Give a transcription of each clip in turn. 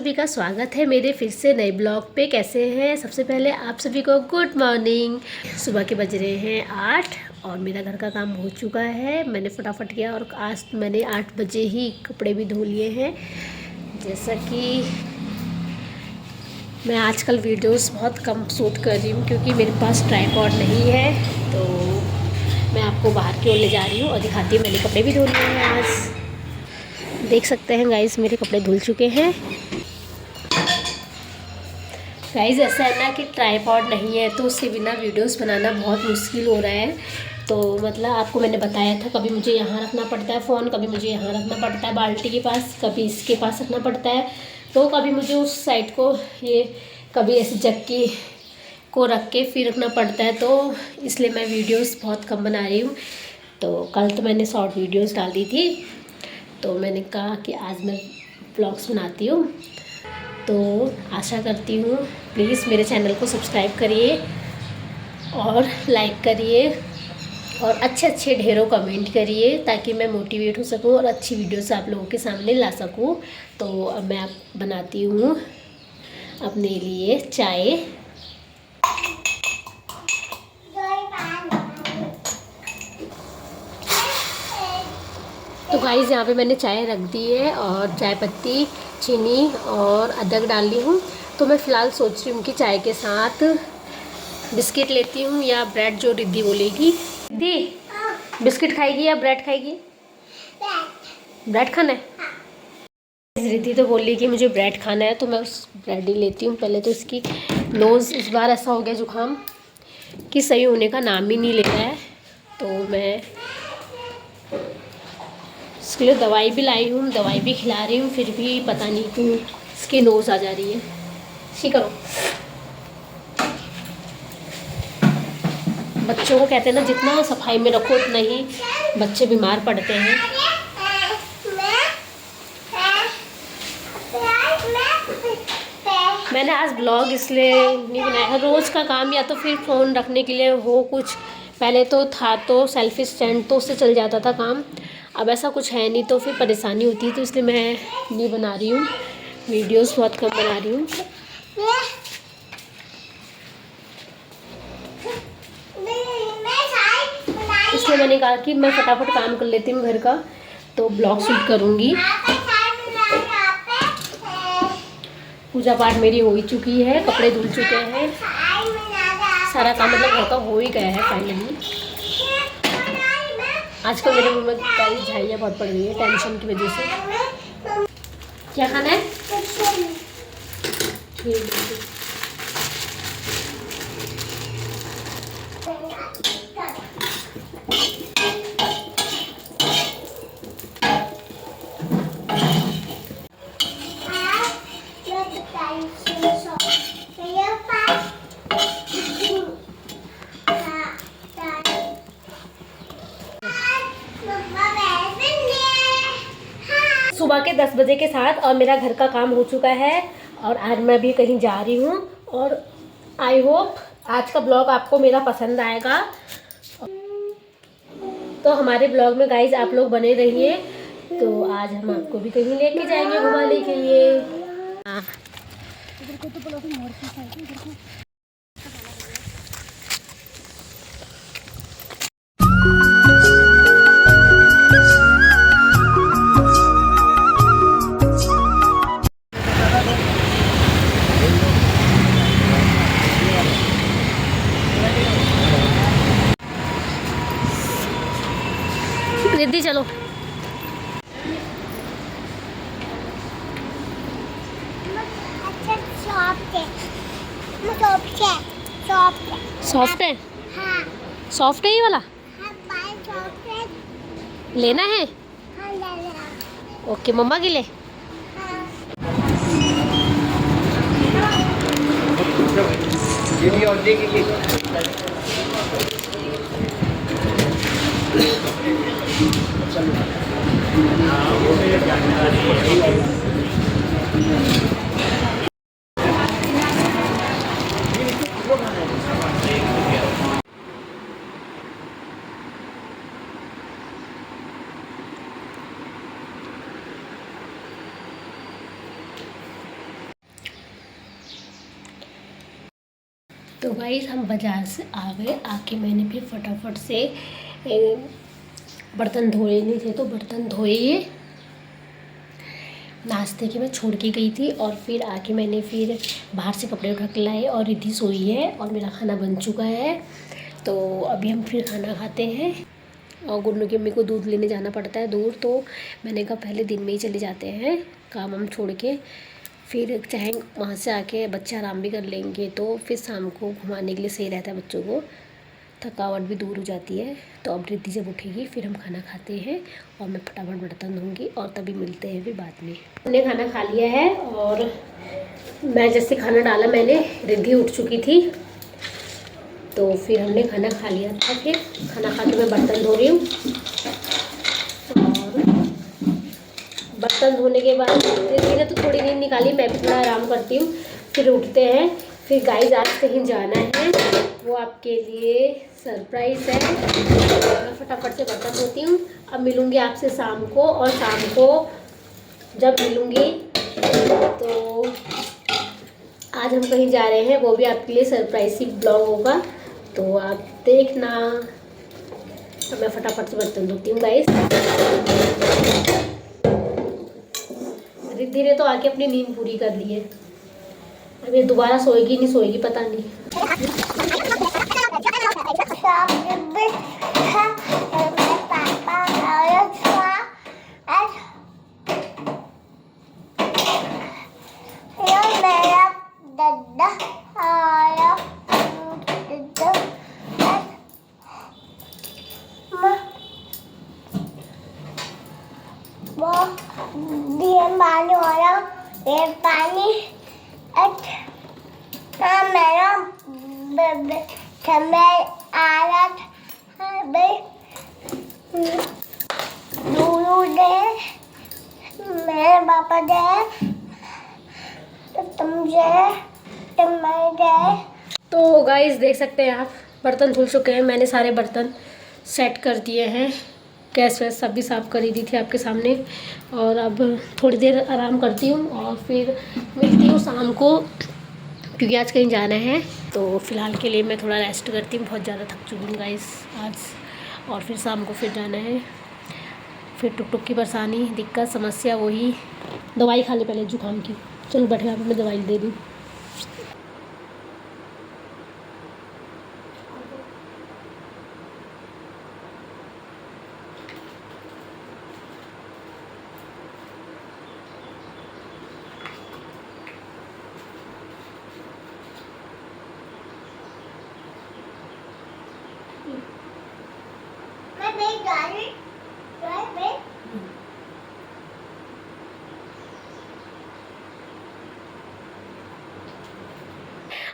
सभी का स्वागत है मेरे फिर से नए ब्लॉग पे। कैसे हैं? सबसे पहले आप सभी को गुड मॉर्निंग। सुबह के बज रहे हैं 8 और मेरा घर का काम हो चुका है। मैंने फटाफट किया और आज मैंने 8 बजे ही कपड़े भी धो लिए हैं। जैसा कि मैं आजकल वीडियोस बहुत कम शूट कर रही हूँ क्योंकि मेरे पास ट्राइपॉड नहीं है, तो मैं आपको बाहर की ओर ले जा रही हूँ और दिखाती हूँ। मैंने कपड़े भी धो लिए हैं। आज देख सकते हैं गाइस, मेरे कपड़े धुल चुके हैं। गाइस ऐसा है ना कि ट्राइपॉड नहीं है तो उसके बिना वीडियोस बनाना बहुत मुश्किल हो रहा है। तो मतलब आपको मैंने बताया था, कभी मुझे यहाँ रखना पड़ता है फ़ोन, कभी मुझे यहाँ रखना पड़ता है बाल्टी के पास, कभी इसके पास रखना पड़ता है, तो कभी मुझे उस साइड को ये कभी ऐसे जक्की को रख के फिर रखना पड़ता है। तो इसलिए मैं वीडियोस बहुत कम बना रही हूँ। तो कल तो मैंने शॉर्ट वीडियोस डाल दी थी, तो मैंने कहा कि आज मैं ब्लॉग्स बनाती हूँ। तो आशा करती हूँ प्लीज़ मेरे चैनल को सब्सक्राइब करिए और लाइक करिए और अच्छे अच्छे ढेरों कमेंट करिए ताकि मैं मोटिवेट हो सकूँ और अच्छी वीडियोस आप लोगों के सामने ला सकूँ। तो अब मैं बनाती हूँ अपने लिए चाय। तो गाइस यहाँ पे मैंने चाय रख दी है और चाय पत्ती, चीनी और अदरक डाल ली हूँ। तो मैं फ़िलहाल सोच रही हूँ कि चाय के साथ बिस्किट लेती हूँ या ब्रेड, जो रिद्धि बोलेगी। रिद्धि बिस्किट खाएगी या ब्रेड खाएगी? ब्रेड खाना है। रिद्धि तो बोल रही कि मुझे ब्रेड खाना है, तो मैं उस ब्रेड ही लेती हूँ। पहले तो इसकी नोज़ इस बार ऐसा हो गया जुकाम कि सही होने का नाम ही नहीं ले रहा है, तो मैं इसके लिए दवाई भी लाई हूँ, दवाई भी खिला रही हूँ, फिर भी पता नहीं क्यों इसकी नोज़ आ जा रही है। ठीक करो। बच्चों को कहते हैं ना, जितना सफाई में रखो उतना ही बच्चे बीमार पड़ते हैं। मैंने आज ब्लॉग इसलिए नहीं बनाया, रोज़ का काम या तो फिर फ़ोन रखने के लिए हो कुछ, पहले तो था तो सेल्फी स्टैंड, तो उससे चल जाता था काम। अब ऐसा कुछ है नहीं तो फिर परेशानी होती है, तो इसलिए मैं नहीं बना रही हूँ वीडियोस, बहुत कम बना रही हूँ। इसलिए मैंने कहा कि मैं फटाफट काम कर लेती हूँ घर का, तो ब्लॉग शूट करूँगी। पूजा पाठ मेरी हो ही चुकी है, कपड़े धुल चुके हैं, सारा काम मतलब घर का हो ही गया है फाइनली। आजकल मेरे मुँह में कई झाइयाँ बहुत पड़ रही है टेंशन की वजह से। क्या खाना है? ठीक है। सुबह के 10 बजे के साथ और मेरा घर का काम हो चुका है और आज मैं भी कहीं जा रही हूँ। और आई होप आज का ब्लॉग आपको मेरा पसंद आएगा। तो हमारे ब्लॉग में गाइज आप लोग बने रहिए। तो आज हम आपको भी कहीं लेके जाएंगे घुमाने के लिए। रिद्धि चलो। सॉफ्ट है? हाँ। सॉफ्ट है ये वाला? हाँ, सॉफ्ट है। लेना है? हाँ, लेना। ओके, मम्मा के लिए। हाँ। तो भाई हम बाज़ार से आ गए, आके मैंने फिर फटाफट से बर्तन धोए नहीं थे तो बर्तन धोए, नाश्ते की मैं छोड़ के गई थी। और फिर आके मैंने फिर बाहर से कपड़े उठा के लाए और रिद्धि सोई है और मेरा खाना बन चुका है। तो अभी हम फिर खाना खाते हैं। और गुन्नू की अम्मी को दूध लेने जाना पड़ता है दूर, तो मैंने कहा पहले दिन में ही चले जाते हैं काम हम छोड़ के, फिर चाहे वहाँ से आके बच्चे आराम भी कर लेंगे तो फिर शाम को घुमाने के लिए सही रहता है, बच्चों को थकावट भी दूर हो जाती है। तो अब रिद्धि जब उठेगी फिर हम खाना खाते हैं और मैं फटाफट बर्तन धोऊंगी और तभी मिलते हैं फिर बाद में। हमने खाना खा लिया है और मैं जैसे खाना डाला मैंने, रिद्धि उठ चुकी थी तो फिर हमने खाना खा लिया था। फिर खाना खा के मैं बर्तन धो रही हूँ और बर्तन धोने के बाद रिद्धि ने तो थोड़ी नींद निकाली, मैं भी थोड़ा आराम करती हूँ। फिर उठते हैं, फिर गाइस आज कहीं जाना है, वो आपके लिए सरप्राइज़ है। मैं फटाफट से बर्तन धोती हूँ। अब मिलूँगी आपसे शाम को, और शाम को जब मिलूँगी तो आज हम कहीं जा रहे हैं, वो भी आपके लिए सरप्राइज ही ब्लॉग होगा, तो आप देखना। तो मैं फटाफट से बर्तन धोती हूँ गाइस। रिद्धि ने तो आके अपनी नींद पूरी कर ली है, अब ये दोबारा सोएगी नहीं सोएगी पता नहीं। पानी मेरा समय आ रहा था, मेरे पापा दे तो तुम मैं। तो गाइस देख सकते हैं आप, बर्तन धुल चुके हैं, मैंने सारे बर्तन सेट कर दिए हैं, गैस वैस सब भी साफ़ कर ही दी थी आपके सामने। और अब थोड़ी देर आराम करती हूँ और फिर मिलती हूँ शाम को, क्योंकि आज कहीं जाना है। तो फ़िलहाल के लिए मैं थोड़ा रेस्ट करती हूँ, बहुत ज़्यादा थक चुकी हूँ गाइस आज। और फिर शाम को फिर जाना है, फिर टुक टुक की परेशानी, दिक्कत, समस्या वही। दवाई खा ले पहले जुकाम की, चलो बैठे आप, मैं दवाई दे दूँ।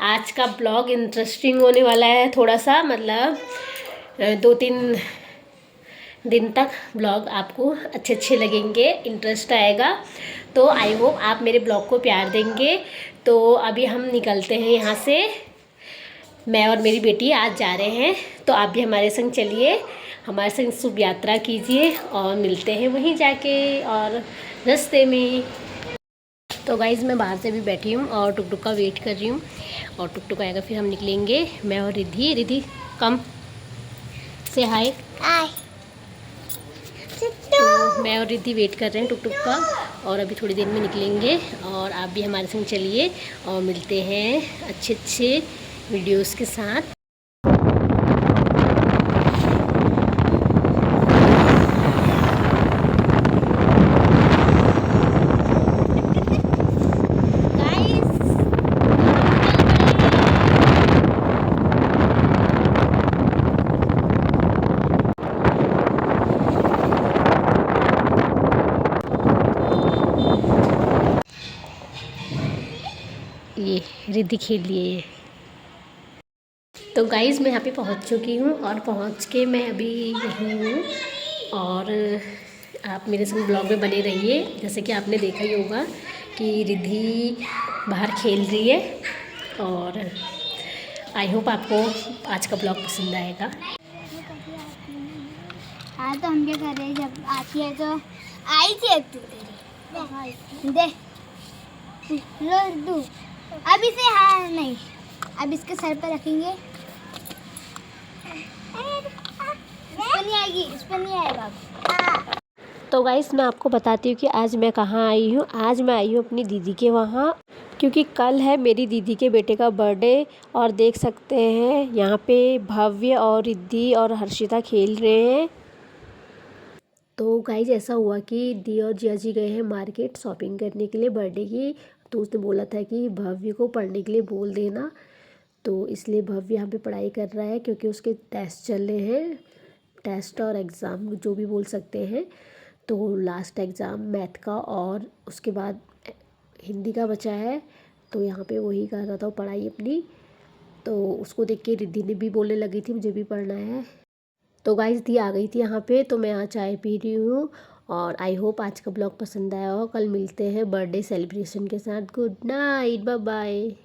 आज का ब्लॉग इंटरेस्टिंग होने वाला है थोड़ा सा, मतलब 2-3 दिन तक ब्लॉग आपको अच्छे लगेंगे, इंटरेस्ट आएगा। तो आई होप आप मेरे ब्लॉग को प्यार देंगे। तो अभी हम निकलते हैं यहाँ से, मैं और मेरी बेटी आज जा रहे हैं, तो आप भी हमारे संग चलिए, हमारे संग शुभ यात्रा कीजिए और मिलते हैं वहीं जाके और रास्ते में। तो गाइज़ मैं बाहर से भी बैठी हूँ और टुक टुक का वेट कर रही हूँ, और टुक टुक आएगा फिर हम निकलेंगे, मैं और रिद्धि। रिद्धि कम से हाय। तो मैं और रिद्धि वेट कर रहे हैं टुक टुक का, और अभी थोड़ी देर में निकलेंगे और आप भी हमारे संग चलिए और मिलते हैं अच्छे वीडियोस के साथ। ये रिद्धि खेल लिए। तो गाइज़ मैं यहाँ पे पहुँच चुकी हूँ और पहुँच के मैं अभी यहीं हूँ, और आप मेरे संग ब्लॉग में बने रहिए। जैसे कि आपने देखा ही होगा कि रिद्धि बाहर खेल रही है, और आई होप आपको आज का ब्लॉग पसंद आएगा। हाँ तो हम क्या कर रहे हैं, जब आती है तो आई थी तू तेरी दे लो दू अभी से। हाँ नहीं अब इसके सर पर रखेंगे। इस पर नहीं आएगी, इस पर नहीं आएगा। तो गाइस मैं आपको बताती हूँ कि आज मैं कहाँ आई हूँ। आज मैं आई हूँ अपनी दीदी के वहाँ, क्योंकि कल है मेरी दीदी के बेटे का बर्थडे। और देख सकते हैं यहाँ पे भव्य और रिद्धि और हर्षिता खेल रहे हैं। तो गाइस ऐसा हुआ कि दी और जिया जी गए हैं मार्केट शॉपिंग करने के लिए बर्थडे की। तो उसने बोला था कि भव्य को पढ़ने के लिए बोल देना, तो इसलिए भव्य यहाँ पे पढ़ाई कर रहा है, क्योंकि उसके टेस्ट चल रहे हैं। टेस्ट और एग्ज़ाम जो भी बोल सकते हैं। तो लास्ट एग्ज़ाम मैथ का और उसके बाद हिंदी का बचा है। तो यहाँ पे वही कर रहा था पढ़ाई अपनी। तो उसको देख के रिद्धि ने भी बोलने लगी थी मुझे भी पढ़ना है। तो गाइस दी आ गई थी यहाँ पे, तो मैं यहाँ चाय पी रही हूँ। और आई होप आज का ब्लॉग पसंद आया हो। कल मिलते हैं बर्थडे सेलिब्रेशन के साथ। Good night, bye bye.